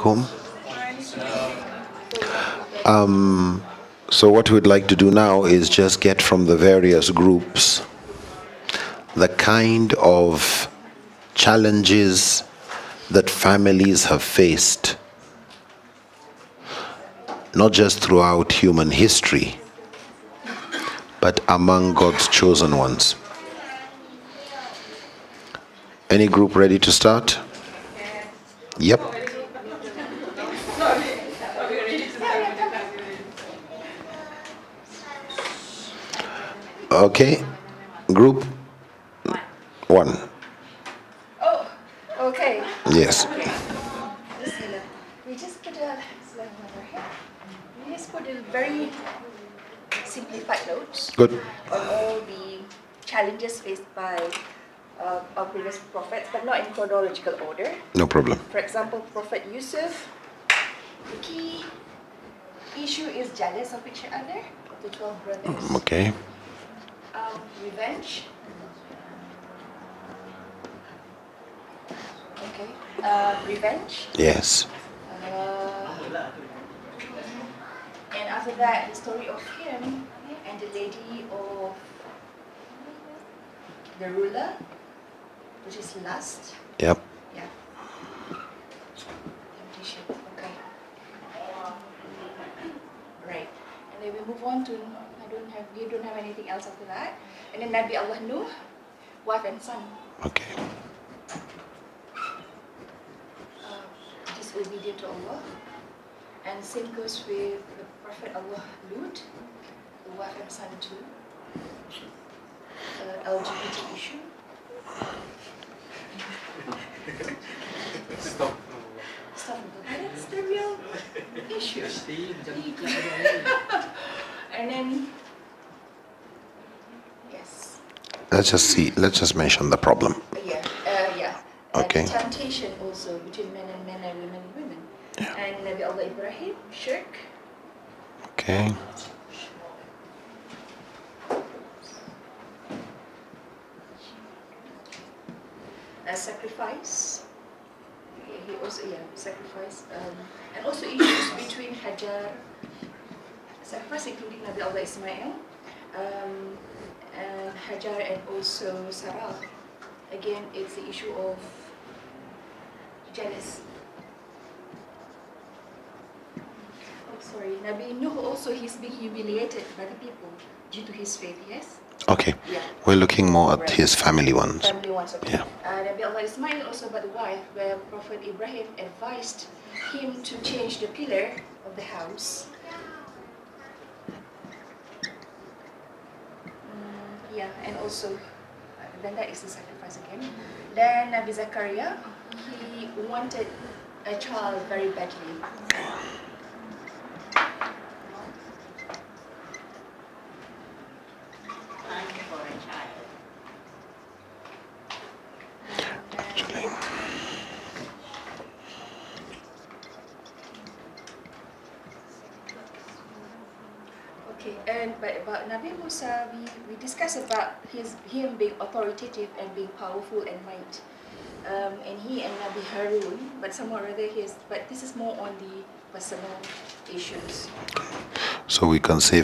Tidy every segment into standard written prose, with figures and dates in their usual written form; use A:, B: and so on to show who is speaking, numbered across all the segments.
A: alaikum. So what we'd like to do now is just get from the various groups the kind of challenges that families have faced, not just throughout human history, but among God's chosen ones. Any group ready to start? Yep. Okay. Group 1.
B: Oh, okay.
A: Yes.
B: We just put a very simplified notes
A: Good.
B: on all the challenges faced by our previous prophets, but not in chronological order.
A: No problem.
B: For example, Prophet Yusuf, the key issue is jealous of each other, the 12 brothers.
A: Okay.
B: Revenge. Okay. Revenge.
A: Yes.
B: And after that, the story of him and the lady of the ruler, which is lust.
A: Yep.
B: Yeah. Temptation. Okay. Right. And then we move on to, we don't have anything else after that. And then Nabi Allah Nuh, wife and son.
A: Okay.
B: Disobedient to Allah. And same goes with the Prophet Allah Lut, the wife and son too. LGBT issue.
C: Stop.
B: That's the real issue. And then, yes.
A: Let's just mention the problem.
B: Yeah.
A: Okay.
B: Temptation also between men and men and women and women.
A: Yeah.
B: And Nabi Allah Ibrahim, Sheikh.
A: Okay.
B: Sacrifice. He also, sacrifice. And also issues between Hajar, sacrifice including Nabi Allah Ismail, and Hajar and also Sarah. Again, it's the issue of jealous. Oh, sorry. Nabi Nuh also, he's being humiliated by the people due to his faith, yes?
A: Okay.
B: Yeah.
A: We're looking more at his family ones.
B: Family ones, okay.
A: Yeah.
B: Nabi Allah Ismail also about the wife, where Prophet Ibrahim advised him to change the pillar of the house. And also, then that is the sacrifice again. Then Nabi Zakaria, he wanted a child very badly. Okay, and about Nabi Musa, we discussed about him being authoritative and being powerful and might. And he and Nabi Harun, but somewhat rather but this is more on the personal issues.
A: So we can say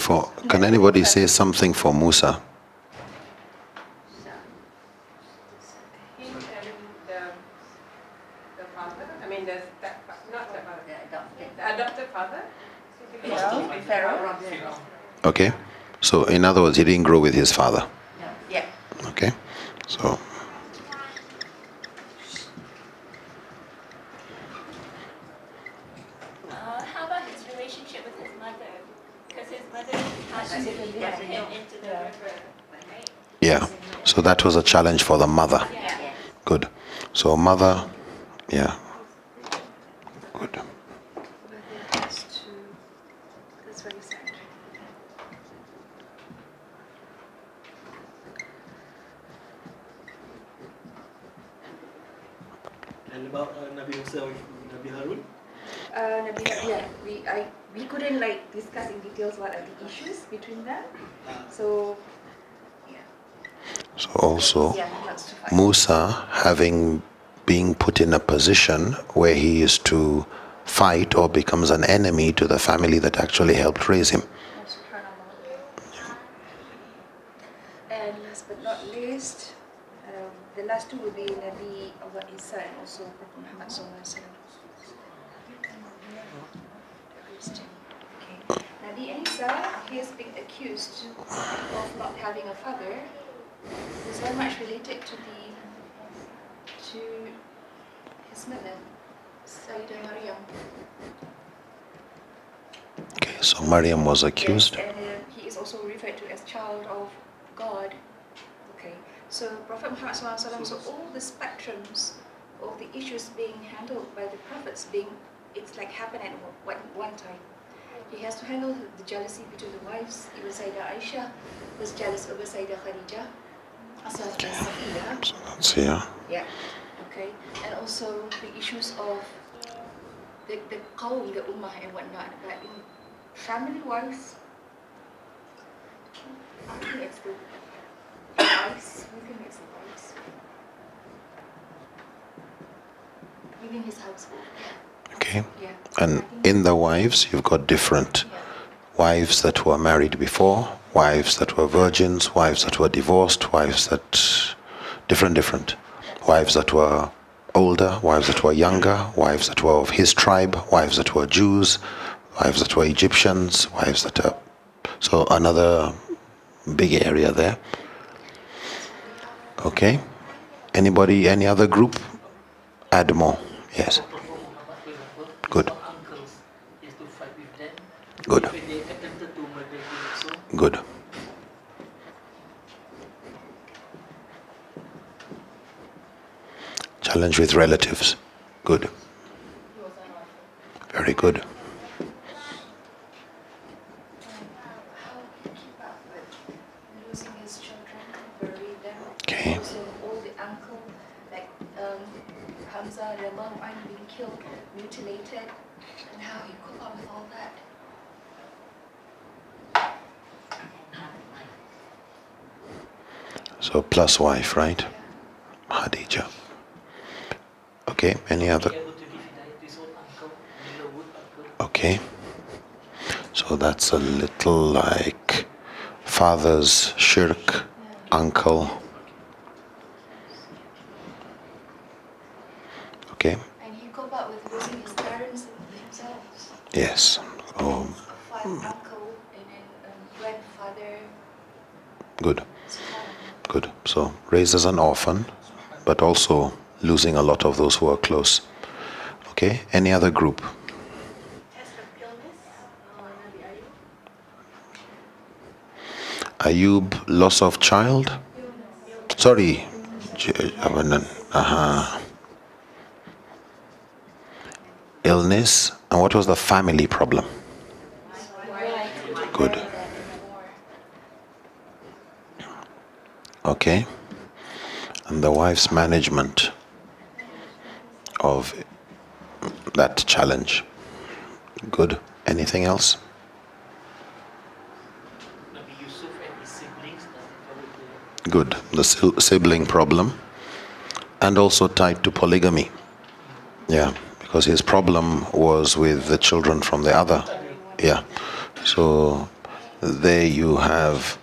A: can anybody say something for Musa?
D: The father, I mean not the father, the adopted father.
B: Pharaoh.
A: Okay. So in other words, he didn't grow with his father.
B: Yeah.
A: Okay. So
E: how about his relationship with his mother? Because his mother had to get him into the river, right?
A: yeah. So that was a challenge for the mother.
E: Yeah.
A: Good. So mother, yeah. Good.
B: That's what he said.
C: And about Nabi Musa with Nabi Harun?
B: We couldn't discuss in details what are the issues between them. So
A: So also
B: lots to
A: Musa having being put in a position where he is to fight or becomes an enemy to the family that actually helped raise him.
B: And last but not least, the last two will be Nabi Allah Isa and also Prophet Muhammad Sallallahu Alaihi Wasallam. Okay. Nabi Isa, he has been accused of not having a father. Is very much related to his mother, Sayyidah Maryam.
A: Okay, so Maryam was accused.
B: Yes, and he is also referred to as child of God. Okay, so Prophet Muhammad SAW, so all the spectrums of the issues being handled by the prophets it's like happened at one time. He has to handle the jealousy between the wives. Even Sayyidah Aisha was jealous over Sayyidah Khadijah. So
A: that's here.
B: Yeah. Okay. And also the issues of the qawm, the ummah and whatnot. But in family-wise, I think it's the wives. I think it's the wives. Within his household.
A: Okay.
B: Yeah.
A: And in the wives, you've got different wives that were married before, wives that were virgins, wives that were divorced, wives that different wives that were older, wives that were younger, wives that were of his tribe, wives that were Jews, wives that were Egyptians, wives that are... So another big area there. Okay. Anybody, any other group? Add more. Yes. Good. Good. Good. Challenge with relatives. Good. Very good.
B: Losing his children, bury them.
A: Okay.
B: Also, all the uncle, like Hamza, Ramam, being killed, mutilated, and how he cope up with all that.
A: So plus wife, right? Khadija. Okay, any other? Okay. So that's a little like father's shirk, uncle. Okay.
B: And he cope up with losing his parents and himself.
A: Yes. Oh,
B: Uncle and then grandfather.
A: good. Good. So raised as an orphan, but also losing a lot of those who are close. Okay. Any other group? Ayub, loss of child? Sorry. Illness. And what was the family problem? Good. Okay. And the wife's management of that challenge. Good. Anything else? Good. The sibling problem. And also tied to polygamy. Yeah. Because his problem was with the children from the other. Yeah. So there you have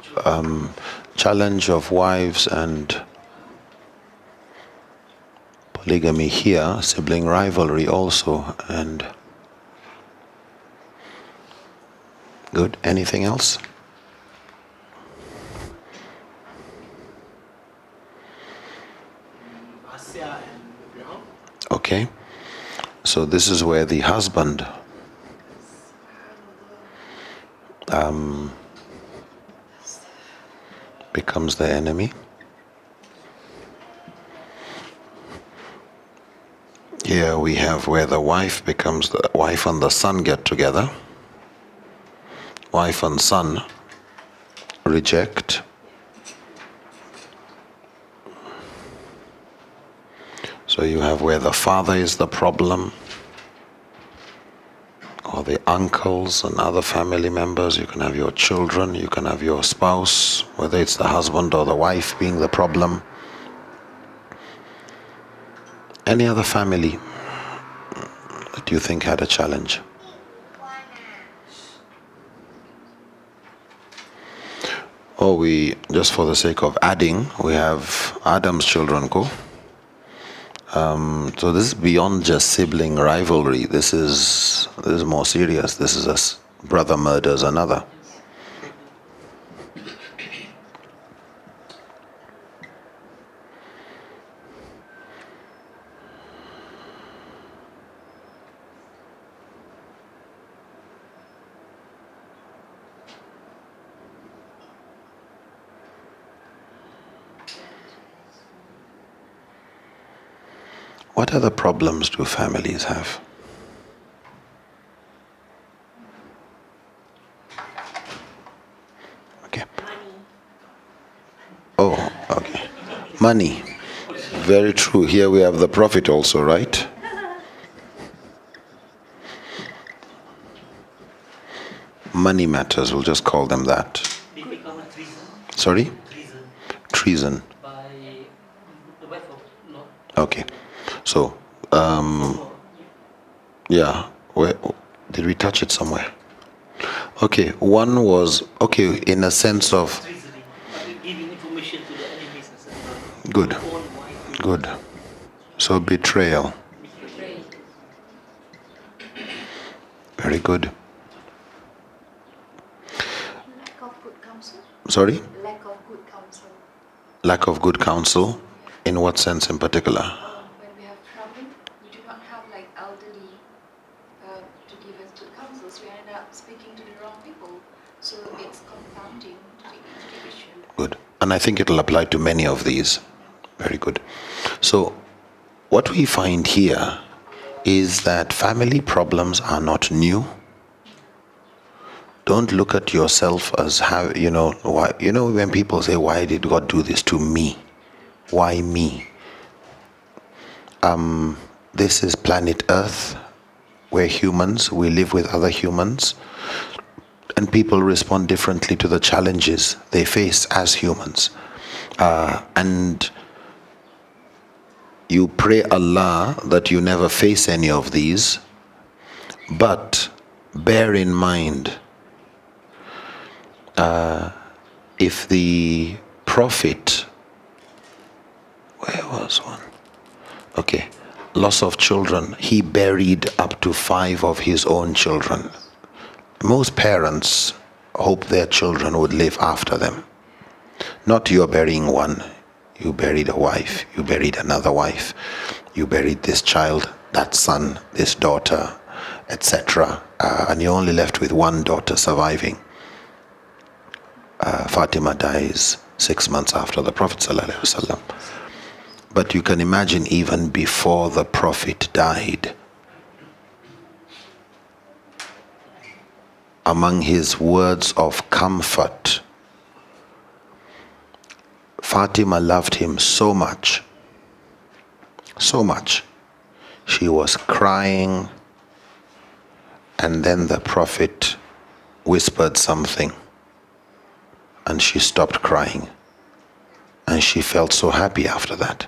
A: challenge of wives and polygamy here, sibling rivalry also, and good. Anything else? Okay. So this is where the husband becomes the enemy. Here we have where the wife becomes the wife and the son get together. Wife and son reject. So you have where the father is the problem, or the uncles and other family members. You can have your children, you can have your spouse, whether it's the husband or the wife being the problem. Any other family do you think had a challenge? Oh, just for the sake of adding, we have Adam's children, ko? So this is beyond just sibling rivalry. This is more serious. This is brother murders another. What other problems do families have? Okay. Oh, okay. Money. Very true. Here we have the Prophet also, right? Money matters, we'll just call them that.
C: They become a treason.
A: Sorry?
C: Treason.
A: Treason.
C: By the wife of Lord.
A: Okay. So, yeah, where did we touch it somewhere? Okay, one was, okay, in a sense of...
C: Treasoning. Giving information to the enemies and stuff.
A: Good, good. So betrayal. Very good.
B: Lack of good counsel.
A: Sorry?
B: Lack of good counsel.
A: Lack of good counsel? In what sense in particular?
B: When we have trouble, we do not have like elderly to give us good counsels. We end up speaking to the wrong people. So it's confounding to the issue.
A: Good. And I think it'll apply to many of these. Very good. So, what we find here is that family problems are not new. Don't look at yourself as how, why, when people say, why did God do this to me? Why me? This is planet Earth. We're humans. We live with other humans. And people respond differently to the challenges they face as humans. And you pray Allah that you never face any of these. But bear in mind, if the Prophet, where was one? Okay, loss of children. He buried up to 5 of his own children. Most parents hope their children would live after them. Not you're burying one. You buried a wife. You buried another wife. You buried this child, that son, this daughter, etc. And you're only left with one daughter surviving. Fatima dies 6 months after the Prophet ﷺ. But you can imagine even before the Prophet died, among his words of comfort, Fatima loved him so much, she was crying, and then the Prophet whispered something, and she stopped crying, and she felt so happy after that.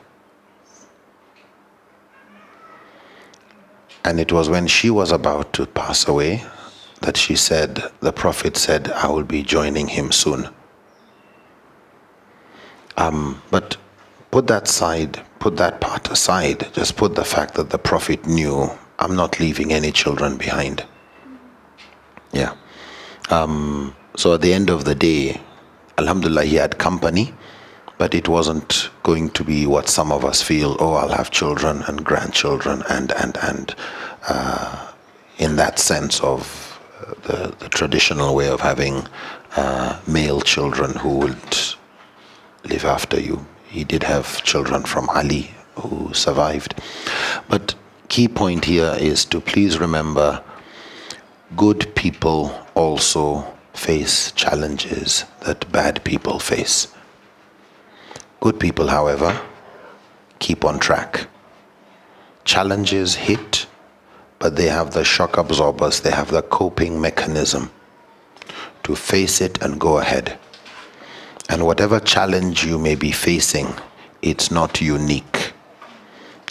A: And it was when she was about to pass away that she said, the Prophet said, I will be joining him soon. But put that part aside. Just put the fact that the Prophet knew, I'm not leaving any children behind. Yeah. So at the end of the day, Alhamdulillah, he had company, but it wasn't going to be what some of us feel, oh, I'll have children and grandchildren and in that sense of the traditional way of having male children who would live after you. He did have children from Ali who survived. But key point here is to please remember, good people also face challenges that bad people face. Good people, however, keep on track. Challenges hit, but they have the shock absorbers, they have the coping mechanism to face it and go ahead. And whatever challenge you may be facing, it's not unique.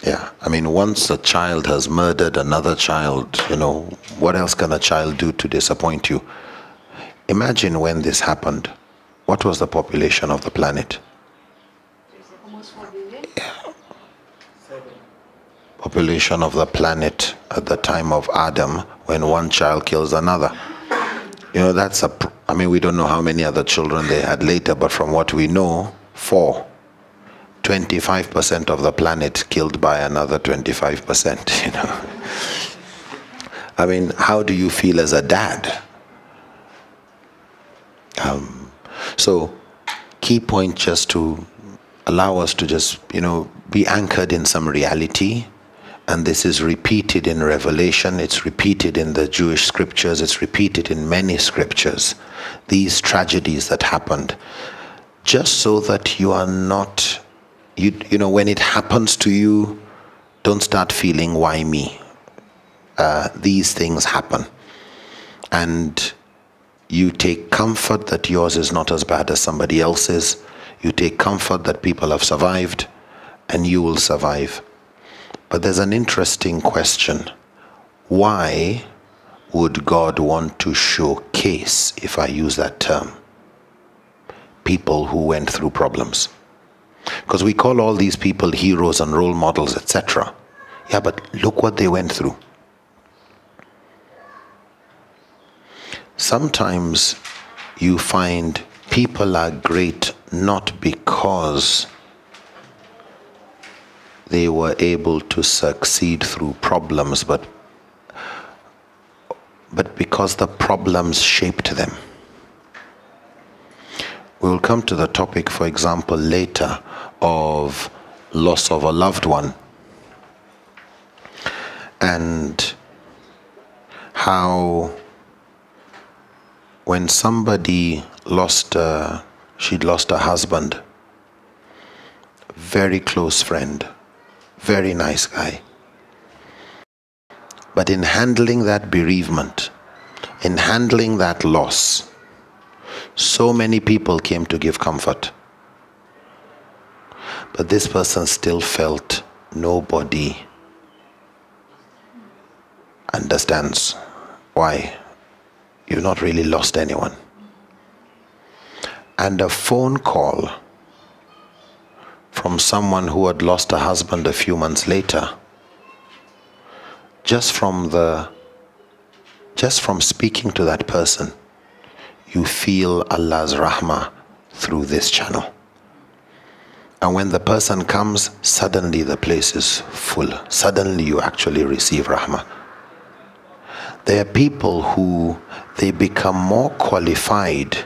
A: Yeah, I mean, once a child has murdered another child, you know, what else can a child do to disappoint you? Imagine when this happened. What was the population of the planet?
B: Almost 4 billion.
A: Population of the planet at the time of Adam, when one child kills another. You know, that's I mean, we don't know how many other children they had later, but from what we know, 4. 25% of the planet killed by another 25%, you know. I mean, how do you feel as a dad? So, key point just to allow us to just, you know, be anchored in some reality. And this is repeated in Revelation, it's repeated in the Jewish scriptures, it's repeated in many scriptures. These tragedies that happened, just so that you are not, you know, when it happens to you, don't start feeling, why me? These things happen. And you take comfort that yours is not as bad as somebody else's. You take comfort that people have survived, and you will survive. But there's an interesting question. Why would God want to showcase, if I use that term, people who went through problems? Because we call all these people heroes and role models, etc. Yeah, but look what they went through. Sometimes you find people are great not because they were able to succeed through problems, but because the problems shaped them. We will come to the topic, for example, later, of loss of a loved one, and how when somebody she'd lost her husband, very close friend, very nice guy. But in handling that bereavement, in handling that loss, so many people came to give comfort. But this person still felt nobody understands. Why? You've not really lost anyone. And a phone call from someone who had lost a husband a few months later, just from speaking to that person, you feel Allah's rahmah through this channel. And when the person comes, suddenly the place is full. Suddenly you actually receive rahmah. There are people who they become more qualified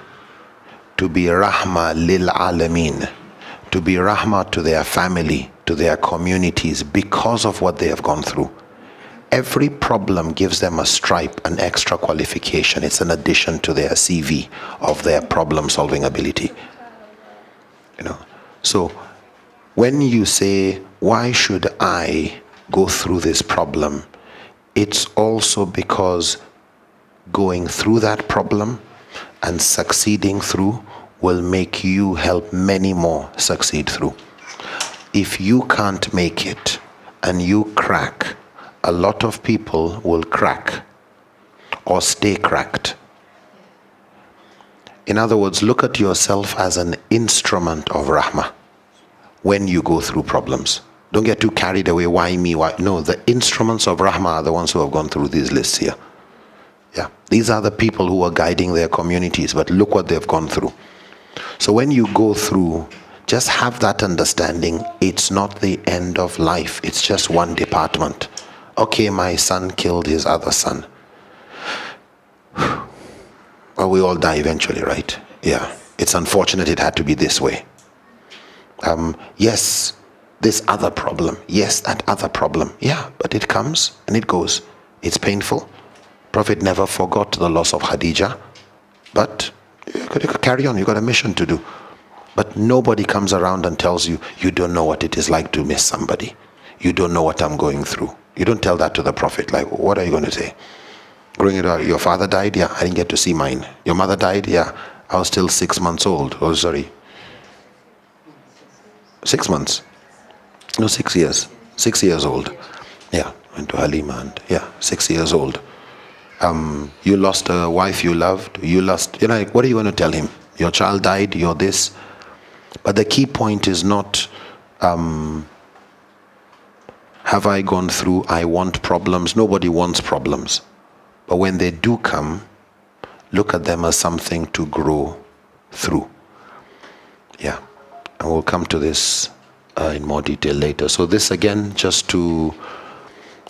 A: to be rahmah lil alameen, to be rahmah to their family, to their communities, because of what they have gone through. Every problem gives them a stripe, an extra qualification. It's an addition to their CV of their problem-solving ability. You know. So when you say, why should I go through this problem? It's also because going through that problem and succeeding through will make you help many more succeed through. If you can't make it and you crack, a lot of people will crack or stay cracked. In other words, look at yourself as an instrument of rahmah when you go through problems. Don't get too carried away, why me, why? No, the instruments of rahmah are the ones who have gone through these lists here. Yeah, these are the people who are guiding their communities, but look what they've gone through. So when you go through, just have that understanding. It's not the end of life. It's just one department. Okay, my son killed his other son. Well, we all die eventually, right? Yeah. It's unfortunate it had to be this way. Yes, this other problem. Yes, that other problem. Yeah, but it comes and it goes. It's painful. Prophet never forgot the loss of Khadija. But you could carry on. You got a mission to do. But nobody comes around and tells you, you don't know what it is like to miss somebody. You don't know what I'm going through. You don't tell that to the Prophet. Like, what are you going to say? Growing up, your father died? Yeah, I didn't get to see mine. Your mother died? Yeah, I was still 6 months old. Oh, sorry. 6 months. No, 6 years. 6 years old. Yeah, went to Halima and 6 years old. You lost a wife you loved. You're like, what are you going to tell him? Your child died, you're this. But the key point is not, have I gone through, I want problems. Nobody wants problems. But when they do come, look at them as something to grow through. Yeah, and we'll come to this in more detail later. So this again, just to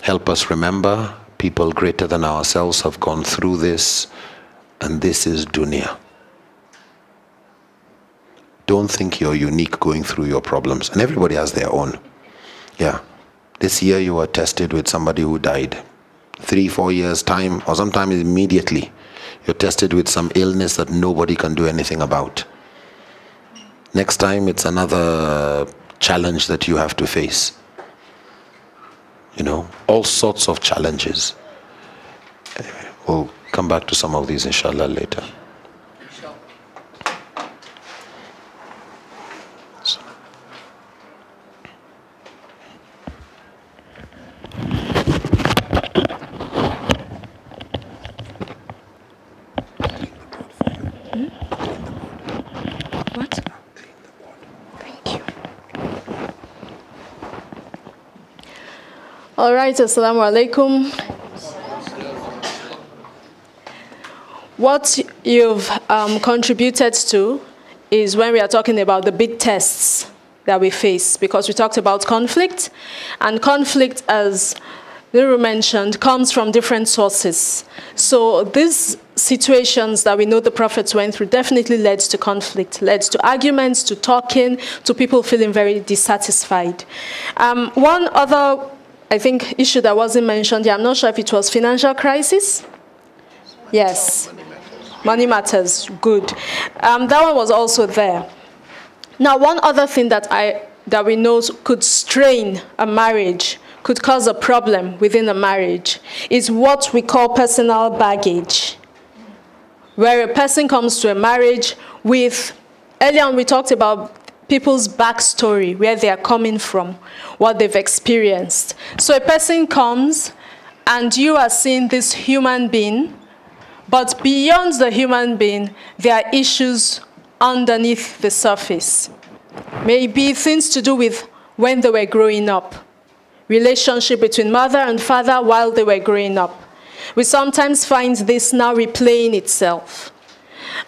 A: help us remember, people greater than ourselves have gone through this, and this is dunya. Don't think you're unique going through your problems, and everybody has their own. Yeah, this year you were tested with somebody who died. 3-4 years time, or sometimes immediately, you're tested with some illness that nobody can do anything about. Next time it's another challenge that you have to face. You know, all sorts of challenges. Anyway, we'll come back to some of these inshallah later.
F: All right, assalamu alaikum. What you've contributed to is when we are talking about the big tests that we face, because we talked about conflict, and conflict, as Nuru mentioned, comes from different sources. So these situations that we know the prophets went through definitely led to conflict, led to arguments, to talking, to people feeling very dissatisfied. One other, I think, issue that wasn't mentioned here, I'm not sure if it was financial crisis. Yes. Money matters. Good. That one was also there. Now, one other thing that we know could strain a marriage, could cause a problem within a marriage, is what we call personal baggage. Where a person comes to a marriage with, earlier on we talked about people's backstory, where they are coming from, what they've experienced. So a person comes and you are seeing this human being, but beyond the human being, there are issues underneath the surface. Maybe things to do with when they were growing up, relationship between mother and father while they were growing up. We sometimes find this now replaying itself.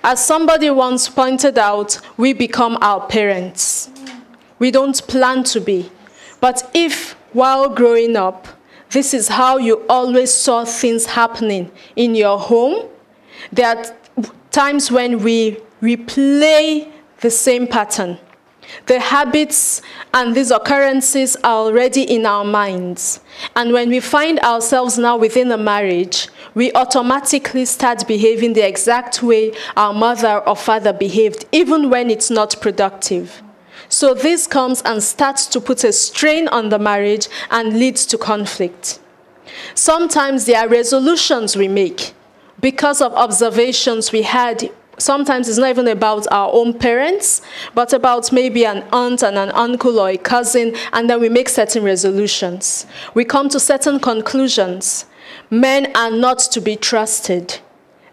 F: As somebody once pointed out, we become our parents. We don't plan to be. But if, while growing up, this is how you always saw things happening in your home, there are times when we replay the same pattern. The habits and these occurrences are already in our minds. And when we find ourselves now within a marriage, we automatically start behaving the exact way our mother or father behaved, even when it's not productive. So this comes and starts to put a strain on the marriage and leads to conflict. Sometimes there are resolutions we make because of observations we had. Sometimes it's not even about our own parents, but about maybe an aunt and an uncle or a cousin, and then we make certain resolutions. We come to certain conclusions. Men are not to be trusted.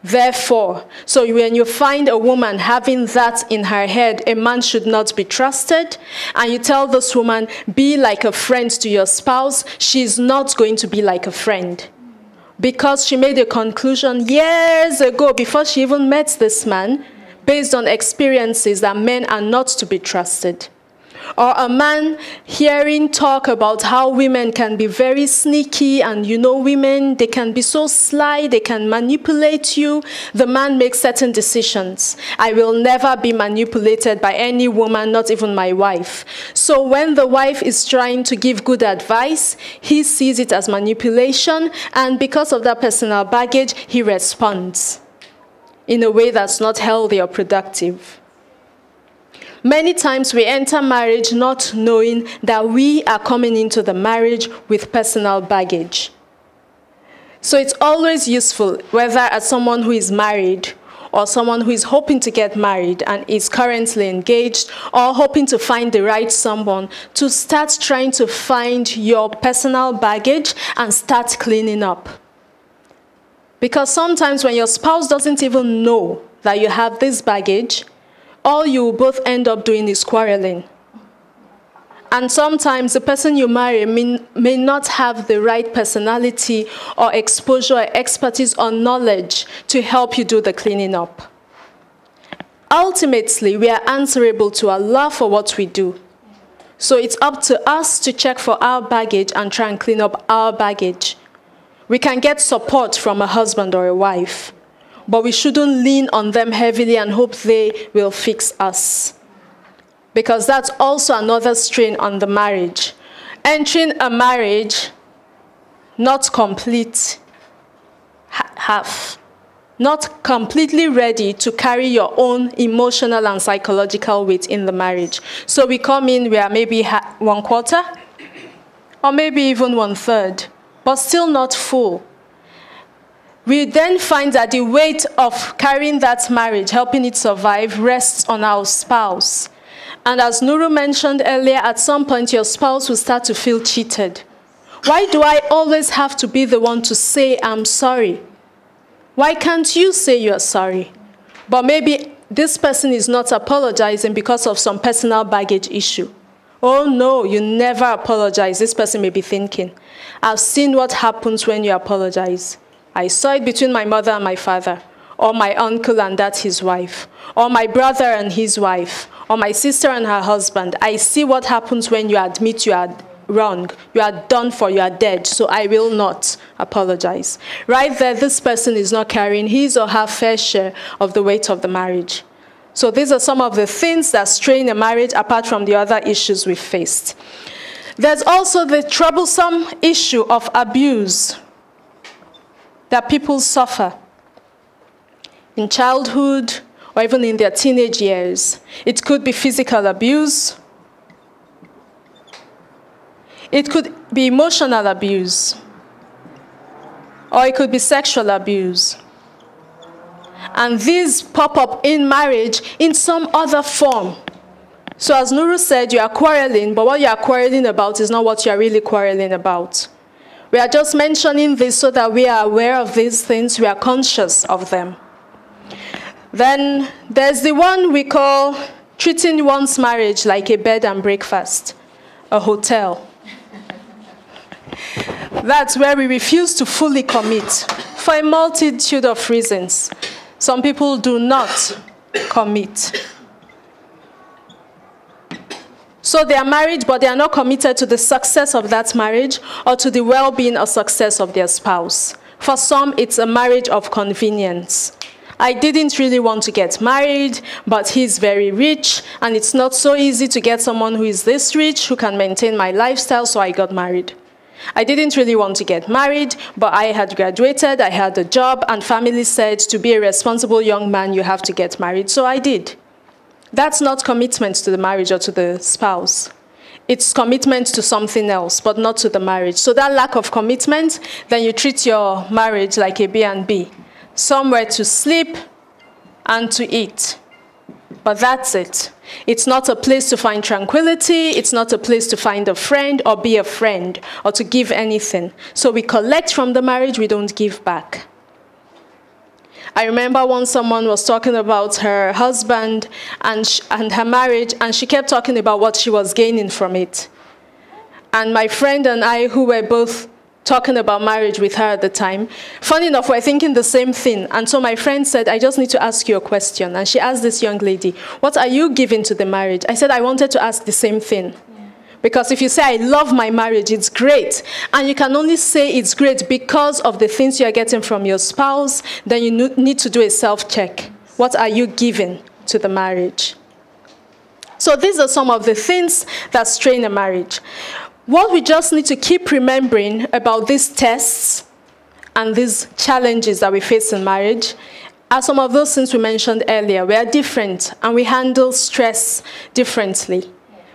F: Therefore, so when you find a woman having that in her head, a man should not be trusted, and you tell this woman, be like a friend to your spouse, she's not going to be like a friend. Because she made a conclusion years ago, before she even met this man, based on experiences that men are not to be trusted. Or a man hearing talk about how women can be very sneaky, and you know women, they can be so sly, they can manipulate you. The man makes certain decisions. I will never be manipulated by any woman, not even my wife. So when the wife is trying to give good advice, he sees it as manipulation, and because of that personal baggage, he responds in a way that's not healthy or productive. Many times we enter marriage not knowing that we are coming into the marriage with personal baggage. So it's always useful, whether as someone who is married or someone who is hoping to get married and is currently engaged or hoping to find the right someone, to start trying to find your personal baggage and start cleaning up. Because sometimes when your spouse doesn't even know that you have this baggage, all you both end up doing is quarreling. And sometimes the person you marry may not have the right personality or exposure or expertise or knowledge to help you do the cleaning up. Ultimately, we are answerable to Allah for what we do. So it's up to us to check for our baggage and try and clean up our baggage. We can get support from a husband or a wife, but we shouldn't lean on them heavily and hope they will fix us. Because that's also another strain on the marriage. Entering a marriage, not complete, half. Not completely ready to carry your own emotional and psychological weight in the marriage. So we come in, we are maybe 1/4, or maybe even 1/3. But still not full. We then find that the weight of carrying that marriage, helping it survive, rests on our spouse. And as Nuru mentioned earlier, at some point your spouse will start to feel cheated. Why do I always have to be the one to say I'm sorry? Why can't you say you're sorry? But maybe this person is not apologizing because of some personal baggage issue. Oh no, you never apologize, this person may be thinking. I've seen what happens when you apologize. I saw it between my mother and my father, or my uncle and that his wife, or my brother and his wife, or my sister and her husband. I see what happens when you admit you are wrong, you are done for, you are dead, so I will not apologize. Right there, this person is not carrying his or her fair share of the weight of the marriage. So these are some of the things that strain a marriage apart from the other issues we faced. There's also the troublesome issue of abuse that people suffer in childhood or even in their teenage years. It could be physical abuse. It could be emotional abuse. Or it could be sexual abuse. And these pop up in marriage in some other form. So as Nuru said, you are quarreling, but what you are quarreling about is not what you are really quarreling about. We are just mentioning this so that we are aware of these things, we are conscious of them. Then there's the one we call treating one's marriage like a bed and breakfast, a hotel. That's where we refuse to fully commit for a multitude of reasons. Some people do not commit. So they are married, but they are not committed to the success of that marriage or to the well-being or success of their spouse. For some, it's a marriage of convenience. I didn't really want to get married, but he's very rich, and it's not so easy to get someone who is this rich, who can maintain my lifestyle, so I got married. I didn't really want to get married, but I had graduated, I had a job, and family said to be a responsible young man, you have to get married, so I did. That's not commitment to the marriage or to the spouse. It's commitment to something else, but not to the marriage. So that lack of commitment, then you treat your marriage like a B&B. Somewhere to sleep and to eat. But that's it. It's not a place to find tranquility. It's not a place to find a friend or be a friend or to give anything. So we collect from the marriage, we don't give back. I remember once someone was talking about her husband and her marriage, and she kept talking about what she was gaining from it. And my friend and I, who were both talking about marriage with her at the time, funny enough, we're thinking the same thing. And so my friend said, I just need to ask you a question. And she asked this young lady, what are you giving to the marriage? I said, I wanted to ask the same thing. Because if you say, I love my marriage, it's great. And you can only say it's great because of the things you're getting from your spouse, then you need to do a self-check. What are you giving to the marriage? So these are some of the things that strain a marriage. What we just need to keep remembering about these tests and these challenges that we face in marriage are some of those things we mentioned earlier. We are different and we handle stress differently.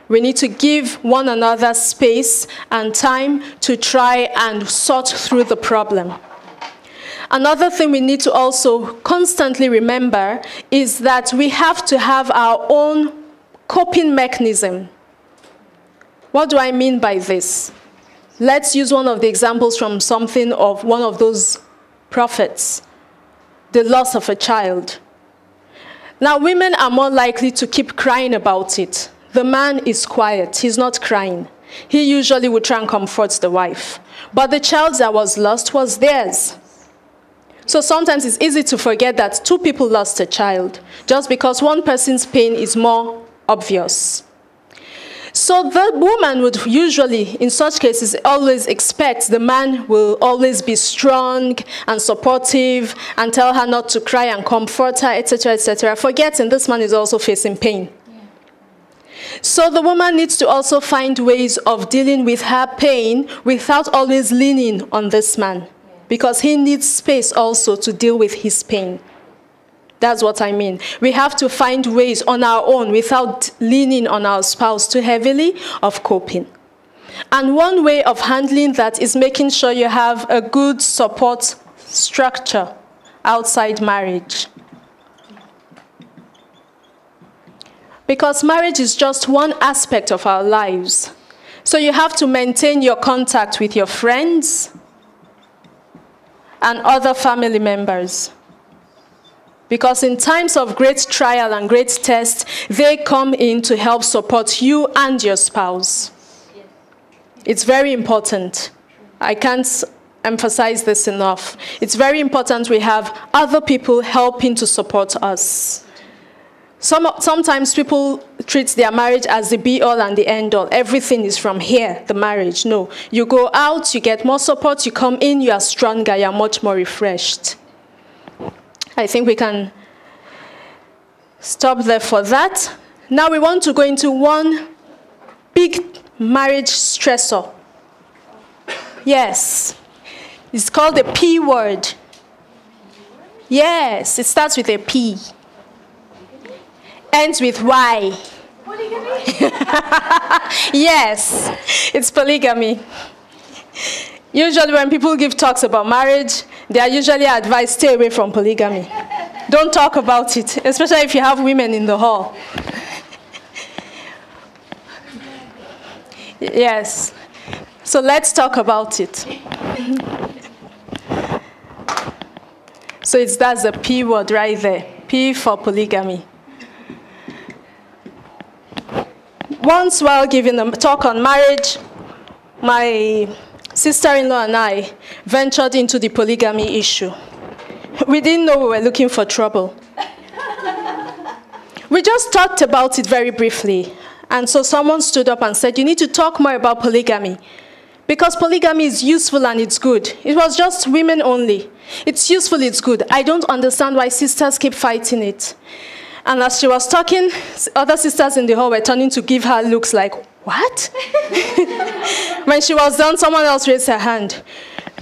F: We need to give one another space and time to try and sort through the problem. Another thing we need to also constantly remember is that we have to have our own coping mechanism. What do I mean by this? Let's use one of the examples from something of one of those prophets, the loss of a child. Now, women are more likely to keep crying about it. The man is quiet, he's not crying. He usually would try and comfort the wife. But the child that was lost was theirs. So sometimes it's easy to forget that two people lost a child, just because one person's pain is more obvious. So the woman would usually, in such cases, always expect the man will always be strong and supportive and tell her not to cry and comfort her, etc., etc., forgetting this man is also facing pain. So the woman needs to also find ways of dealing with her pain without always leaning on this man, because he needs space also to deal with his pain. That's what I mean. We have to find ways on our own without leaning on our spouse too heavily of coping. And one way of handling that is making sure you have a good support structure outside marriage. Because marriage is just one aspect of our lives. So you have to maintain your contact with your friends and other family members. Because in times of great trial and great test, they come in to help support you and your spouse. It's very important. I can't emphasize this enough. It's very important we have other people helping to support us. Sometimes people treat their marriage as the be-all and the end-all. Everything is from here, the marriage. No. You go out, you get more support, you come in, you are stronger, you are much more refreshed. I think we can stop there for that. Now we want to go into one big marriage stressor. Yes. It's called the P word. Yes, it starts with a P. Ends with Y. Polygamy? Yes, it's polygamy. Usually when people give talks about marriage, they are usually advised, stay away from polygamy. Don't talk about it, especially if you have women in the hall. Yes. So let's talk about it. So that's the P word right there. P for polygamy. Once while giving a talk on marriage, my sister-in-law and I ventured into the polygamy issue. We didn't know we were looking for trouble. We just talked about it very briefly. And so someone stood up and said, you need to talk more about polygamy. Because polygamy is useful and it's good. It was just women only. It's useful, it's good. I don't understand why sisters keep fighting it. And as she was talking, other sisters in the hall were turning to give her looks like, what? When she was done, someone else raised her hand.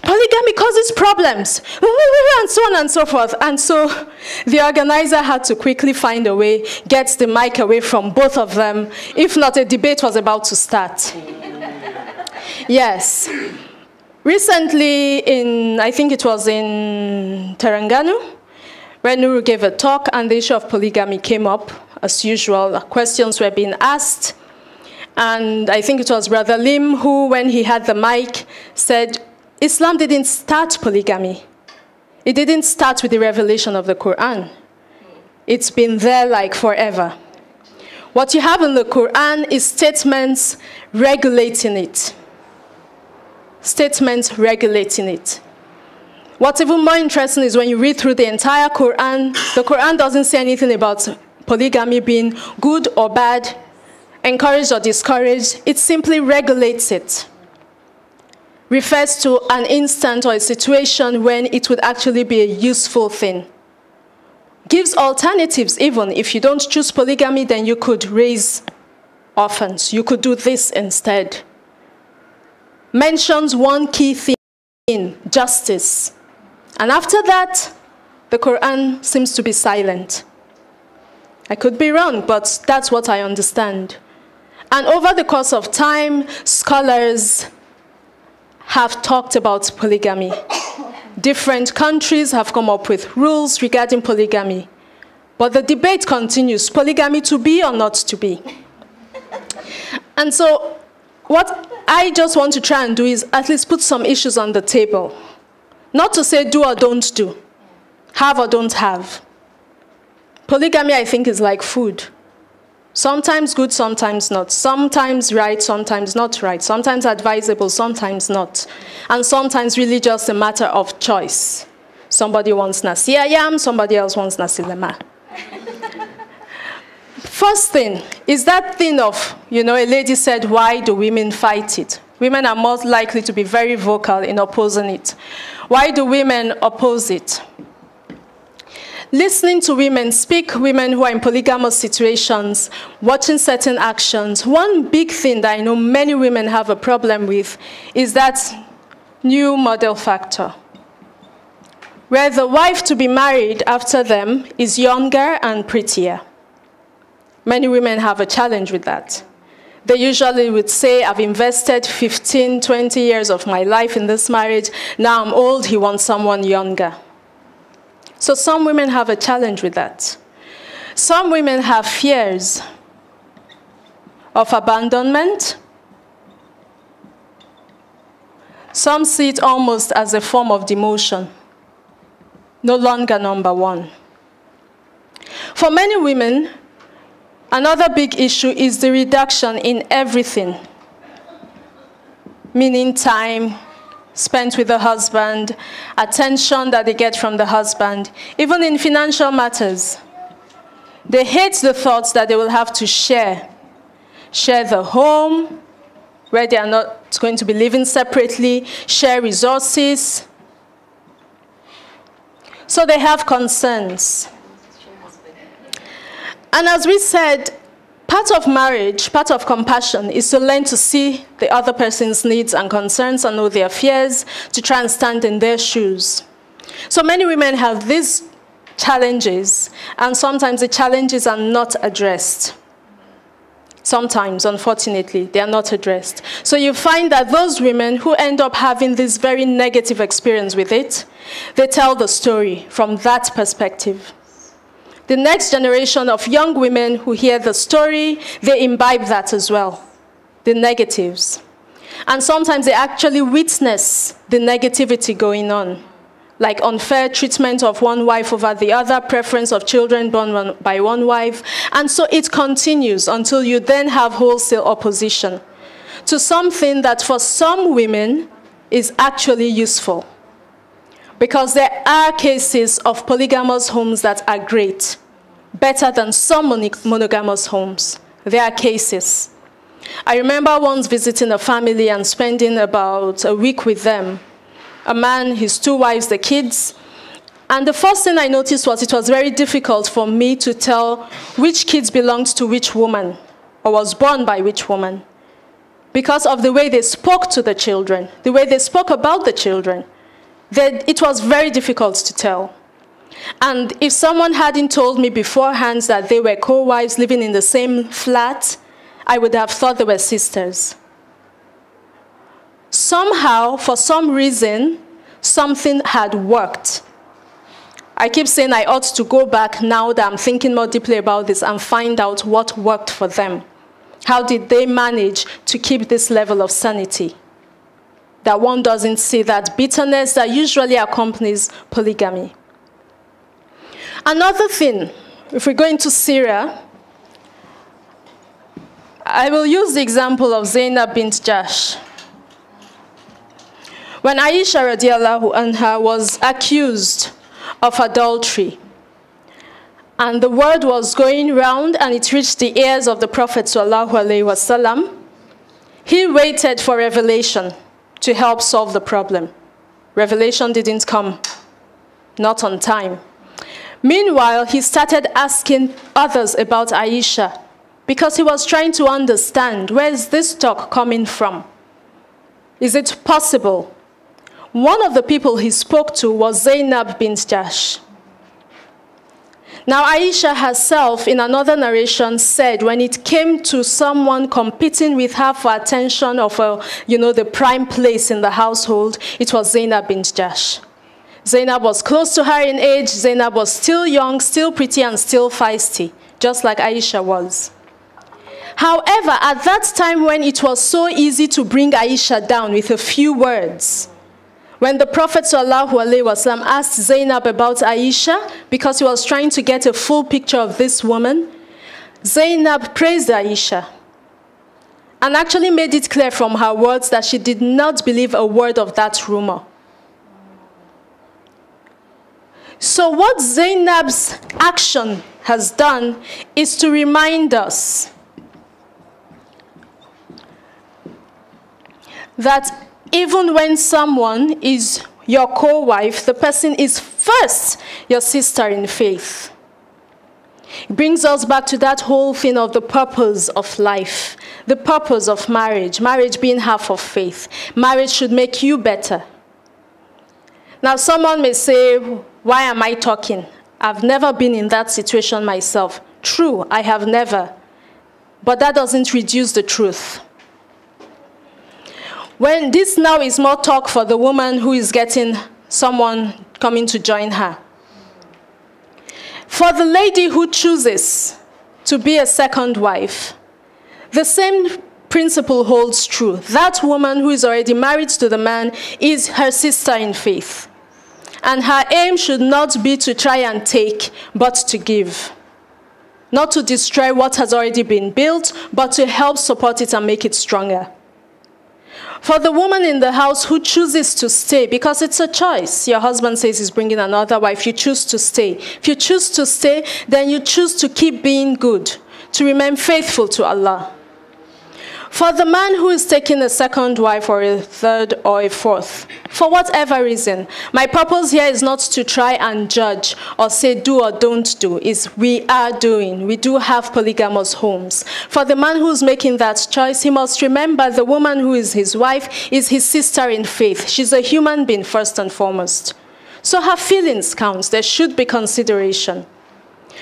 F: Polygamy causes problems, and so on and so forth. And so the organizer had to quickly find a way, get the mic away from both of them. If not, a debate was about to start. Yes. Recently, I think it was in Terengganu, where Nuru gave a talk and the issue of polygamy came up, as usual. Questions were being asked. And I think it was Brother Lemu who, when he had the mic, said, Islam didn't start polygamy. It didn't start with the revelation of the Quran. It's been there like forever. What you have in the Quran is statements regulating it. Statements regulating it. What's even more interesting is when you read through the entire Quran, the Quran doesn't say anything about polygamy being good or bad, encouraged or discouraged. It simply regulates it. Refers to an instant or a situation when it would actually be a useful thing. Gives alternatives even. If you don't choose polygamy, then you could raise orphans. You could do this instead. Mentions one key thing, justice. And after that, the Quran seems to be silent. I could be wrong, but that's what I understand. And over the course of time, scholars have talked about polygamy. Different countries have come up with rules regarding polygamy. But the debate continues, polygamy to be or not to be. And so what I just want to try and do is at least put some issues on the table. Not to say do or don't do, have or don't have. Polygamy, I think, is like food. Sometimes good, sometimes not. Sometimes right, sometimes not right. Sometimes advisable, sometimes not. And sometimes really just a matter of choice. Somebody wants nasi ayam, somebody else wants nasi lemak. First thing is that thing of, a lady said, why do women fight it? Women are most likely to be very vocal in opposing it. Why do women oppose it? Listening to women speak, women who are in polygamous situations, watching certain actions, one big thing that I know many women have a problem with is that new model factor, where the wife to be married after them is younger and prettier. Many women have a challenge with that. They usually would say, I've invested 15, 20 years of my life in this marriage. Now I'm old, he wants someone younger. So some women have a challenge with that. Some women have fears of abandonment. Some see it almost as a form of demotion. No longer number one. For many women, another big issue is the reduction in everything, meaning time spent with the husband, attention that they get from the husband, even in financial matters. They hate the thoughts that they will have to share the home, where they are not going to be living separately, share resources. So they have concerns. And as we said, part of marriage, part of compassion, is to learn to see the other person's needs and concerns and know their fears, to try and stand in their shoes. So many women have these challenges, and sometimes the challenges are not addressed. Sometimes, unfortunately, they are not addressed. So you find that those women who end up having this very negative experience with it, they tell the story from that perspective. The next generation of young women who hear the story, they imbibe that as well, the negatives. And sometimes they actually witness the negativity going on, like unfair treatment of one wife over the other, preference of children born by one wife. And so it continues until you then have wholesale opposition to something that for some women is actually useful. Because there are cases of polygamous homes that are great, better than some monogamous homes. There are cases. I remember once visiting a family and spending about a week with them. A man, his two wives, the kids. And the first thing I noticed was it was very difficult for me to tell which kids belonged to which woman, or was born by which woman, because of the way they spoke to the children, the way they spoke about the children. It was very difficult to tell. And if someone hadn't told me beforehand that they were co-wives living in the same flat, I would have thought they were sisters. Somehow, for some reason, something had worked. I keep saying I ought to go back now that I'm thinking more deeply about this and find out what worked for them. How did they manage to keep this level of sanity? That one doesn't see that bitterness that usually accompanies polygamy. Another thing, if we go into Syria, I will use the example of Zainab bint Jahsh. When Aisha radiallahu anha was accused of adultery, and the word was going round and it reached the ears of the Prophet sallallahu alaihi wasallam, he waited for revelation to help solve the problem. Revelation didn't come, not on time. Meanwhile, he started asking others about Aisha because he was trying to understand, where is this talk coming from? Is it possible? One of the people he spoke to was Zainab bint Jahsh. Now, Aisha herself, in another narration, said when it came to someone competing with her for attention of the prime place in the household, it was Zainab bint Jahsh. Zainab was close to her in age. Zainab was still young, still pretty, and still feisty, just like Aisha was. However, at that time when it was so easy to bring Aisha down with a few words, when the Prophet ﷺ asked Zainab about Aisha, because he was trying to get a full picture of this woman, Zainab praised Aisha and actually made it clear from her words that she did not believe a word of that rumor. So what Zainab's action has done is to remind us that even when someone is your co-wife, the person is first your sister in faith. It brings us back to that whole thing of the purpose of life, the purpose of marriage, marriage being half of faith. Marriage should make you better. Now, someone may say, why am I talking? I've never been in that situation myself. True, I have never. But that doesn't reduce the truth. When this now is more talk for the woman who is getting someone coming to join her. For the lady who chooses to be a second wife, the same principle holds true. That woman who is already married to the man is her sister in faith. And her aim should not be to try and take, but to give. Not to destroy what has already been built, but to help support it and make it stronger. For the woman in the house who chooses to stay, because it's a choice. Your husband says he's bringing another wife, you choose to stay. If you choose to stay, then you choose to keep being good, to remain faithful to Allah. For the man who is taking a second wife or a third or a fourth, for whatever reason, my purpose here is not to try and judge or say do or don't do, is we are doing. We do have polygamous homes. For the man who's making that choice, he must remember the woman who is his wife is his sister in faith. She's a human being first and foremost. So her feelings count. There should be consideration.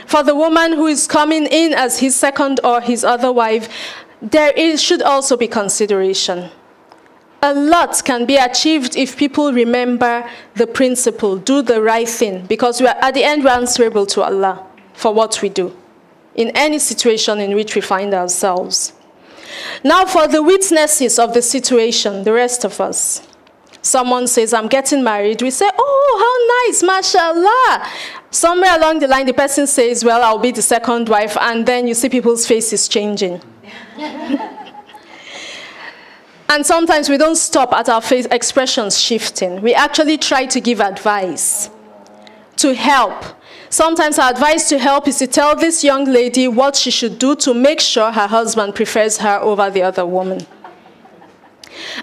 F: For the woman who is coming in as his second or his other wife, should also be consideration. A lot can be achieved if people remember the principle, do the right thing, because at the end we're answerable to Allah for what we do in any situation in which we find ourselves. Now for the witnesses of the situation, the rest of us. Someone says, I'm getting married. We say, oh, how nice, mashallah. Somewhere along the line, the person says, well, I'll be the second wife, and then you see people's faces changing. And sometimes we don't stop at our face expressions shifting. We actually try to give advice, to help. Sometimes our advice to help is to tell this young lady what she should do to make sure her husband prefers her over the other woman.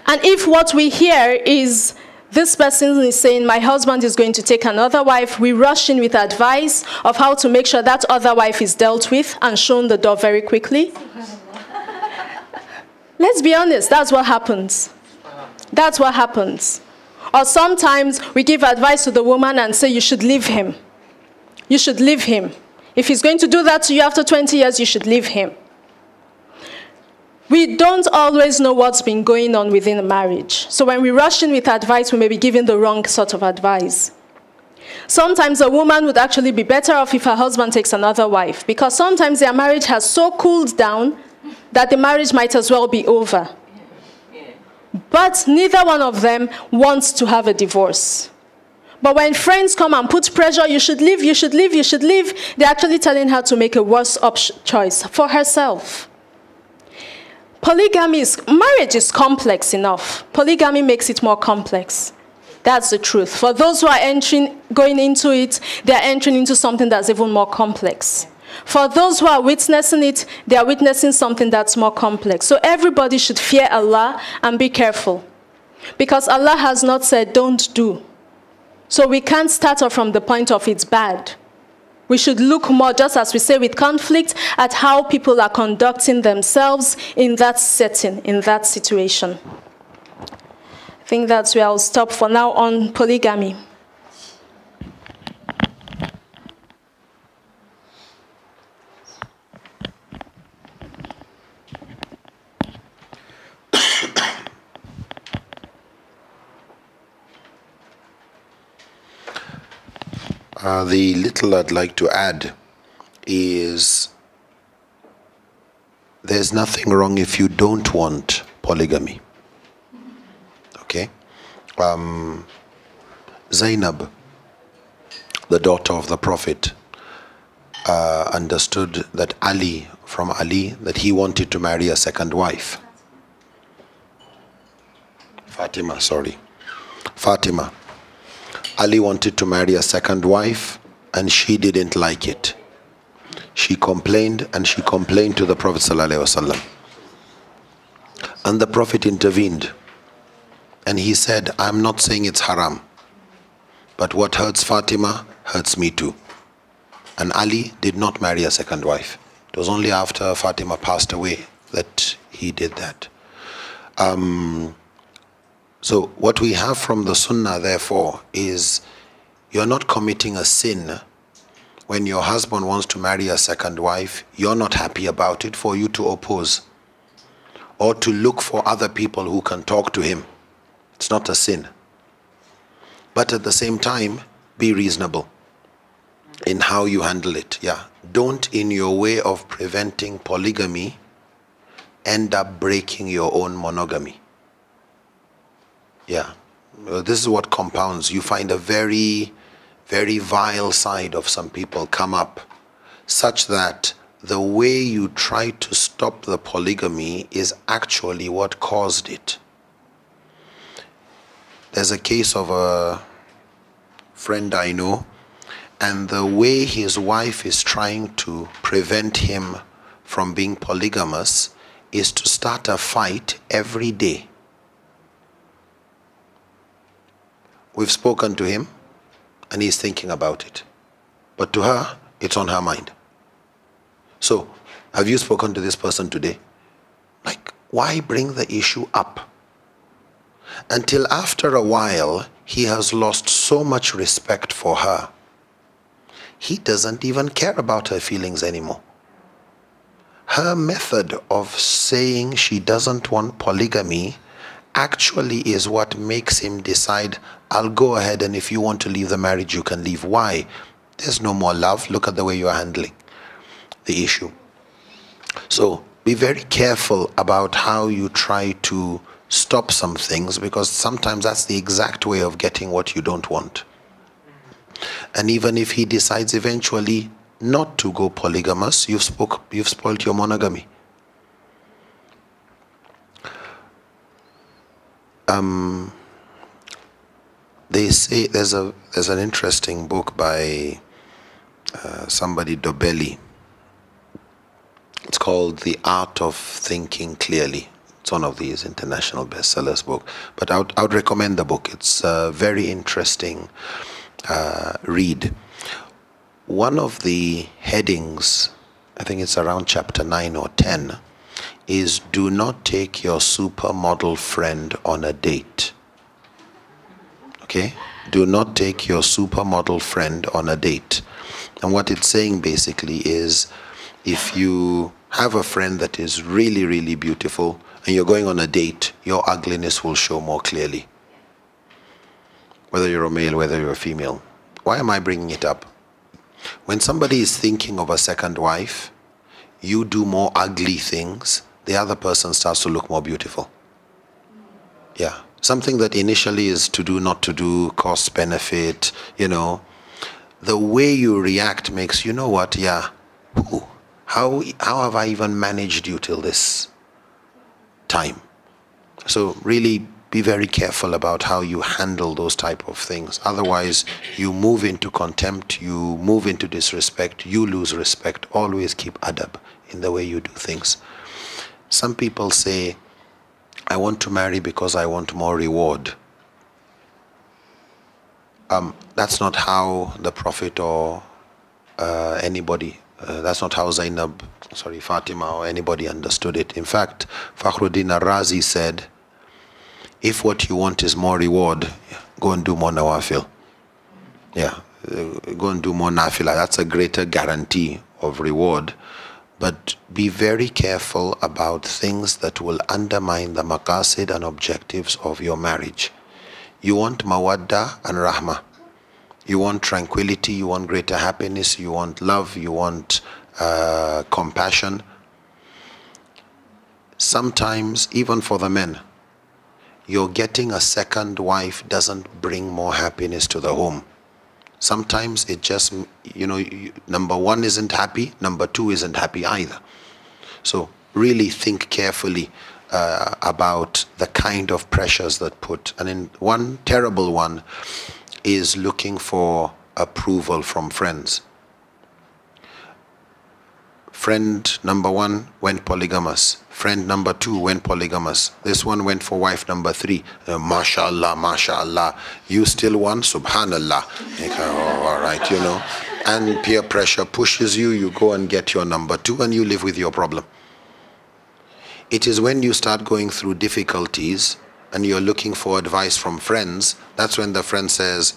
F: And if what we hear is this person is saying, my husband is going to take another wife, we rush in with advice of how to make sure that other wife is dealt with and shown the door very quickly. Let's be honest, that's what happens. That's what happens. Or sometimes we give advice to the woman and say, you should leave him. You should leave him. If he's going to do that to you after 20 years, you should leave him. We don't always know what's been going on within a marriage. So when we rush in with advice, we may be giving the wrong sort of advice. Sometimes a woman would actually be better off if her husband takes another wife, because sometimes their marriage has so cooled down that the marriage might as well be over. But neither one of them wants to have a divorce. But when friends come and put pressure, you should leave, you should leave, you should leave, they're actually telling her to make a worse choice for herself. Marriage is complex enough. Polygamy makes it more complex. That's the truth. For those who are going into it, they're entering into something that's even more complex. For those who are witnessing it, they are witnessing something that's more complex. So everybody should fear Allah and be careful. Because Allah has not said, don't do. So we can't start off from the point of it's bad. We should look more, just as we say with conflict, at how people are conducting themselves in that setting, in that situation. I think that's where I'll stop for now on polygamy.
A: The little I'd like to add is there's nothing wrong if you don't want polygamy. Okay? Zainab, the daughter of the Prophet, understood that from Ali, that he wanted to marry a second wife. Fatima. Ali wanted to marry a second wife and she didn't like it. She complained and she complained to the Prophet ﷺ. And the Prophet intervened and he said, I'm not saying it's haram, but what hurts Fatima hurts me too. And Ali did not marry a second wife. It was only after Fatima passed away that he did that. So what we have from the Sunnah, therefore, is you're not committing a sin when your husband wants to marry a second wife. You're not happy about it, for you to oppose or to look for other people who can talk to him. It's not a sin. But at the same time, be reasonable in how you handle it. Yeah. Don't, in your way of preventing polygamy, end up breaking your own monogamy. Yeah. This is what compounds. You find a very, very vile side of some people come up, such that the way you try to stop the polygamy is actually what caused it. There's a case of a friend I know, and the way his wife is trying to prevent him from being polygamous is to start a fight every day. We've spoken to him and he's thinking about it. But to her, it's on her mind. So, have you spoken to this person today? Like, why bring the issue up? Until after a while, he has lost so much respect for her. He doesn't even care about her feelings anymore. Her method of saying she doesn't want polygamy actually is what makes him decide, I'll go ahead, and if you want to leave the marriage, you can leave. Why? There's no more love. Look at the way you're handling the issue. So be very careful about how you try to stop some things, because sometimes that's the exact way of getting what you don't want. And even if he decides eventually not to go polygamous, you've spoiled your monogamy. They say there's an interesting book by somebody, Dobelli. It's called The Art of Thinking Clearly. It's one of these international bestsellers book. But I would recommend the book. It's a very interesting read. One of the headings, I think it's around chapter 9 or 10, is do not take your supermodel friend on a date. Okay? Do not take your supermodel friend on a date. And what it's saying basically is, if you have a friend that is really, really beautiful and you're going on a date, your ugliness will show more clearly. Whether you're a male, whether you're a female. Why am I bringing it up? When somebody is thinking of a second wife, you do more ugly things, the other person starts to look more beautiful. Yeah. Something that initially is to do, not to do, cost benefit, you know. The way you react makes, you know what, yeah, how have I even managed you till this time? So really be very careful about how you handle those type of things. Otherwise, you move into contempt, you move into disrespect, you lose respect. Always keep adab in the way you do things. Some people say, I want to marry because I want more reward. That's not how the Prophet or anybody, that's not how Fatima or anybody understood it. In fact, Fakhruddin Ar-Razi said, if what you want is more reward, go and do more nawafil. Yeah, go and do more nafila. That's a greater guarantee of reward. But be very careful about things that will undermine the maqasid and objectives of your marriage. You want mawadda and rahmah. You want tranquility, you want greater happiness, you want love, you want compassion. Sometimes, even for the men, you're getting a second wife doesn't bring more happiness to the home. Sometimes it just, number one isn't happy, number two isn't happy either. So really think carefully about the kind of pressures that put. And in one terrible one is looking for approval from friends. Friend number one went polygamous. Friend number two went polygamous. This one went for wife number three. MashaAllah, MashaAllah. You still one? Subhanallah. Oh, all right, And peer pressure pushes you. You go and get your number two and you live with your problem. It is when you start going through difficulties and you're looking for advice from friends, that's when the friend says,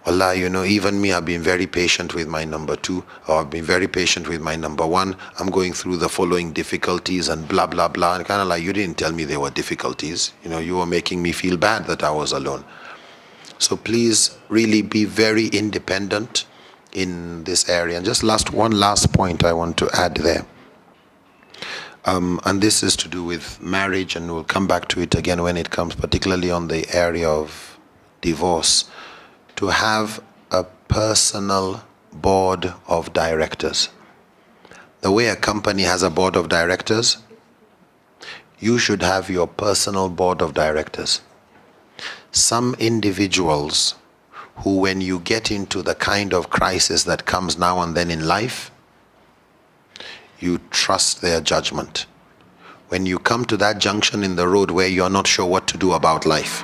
A: Allah, even me, I've been very patient with my number two, or I've been very patient with my number one. I'm going through the following difficulties and blah, blah, blah. And kind of like, you didn't tell me there were difficulties. You were making me feel bad that I was alone. So please really be very independent in this area. And just one last point I want to add there. And this is to do with marriage, and we'll come back to it again when it comes, particularly on the area of divorce. To have a personal board of directors. The way a company has a board of directors, you should have your personal board of directors. Some individuals who, when you get into the kind of crisis that comes now and then in life, you trust their judgment. When you come to that junction in the road where you're not sure what to do about life,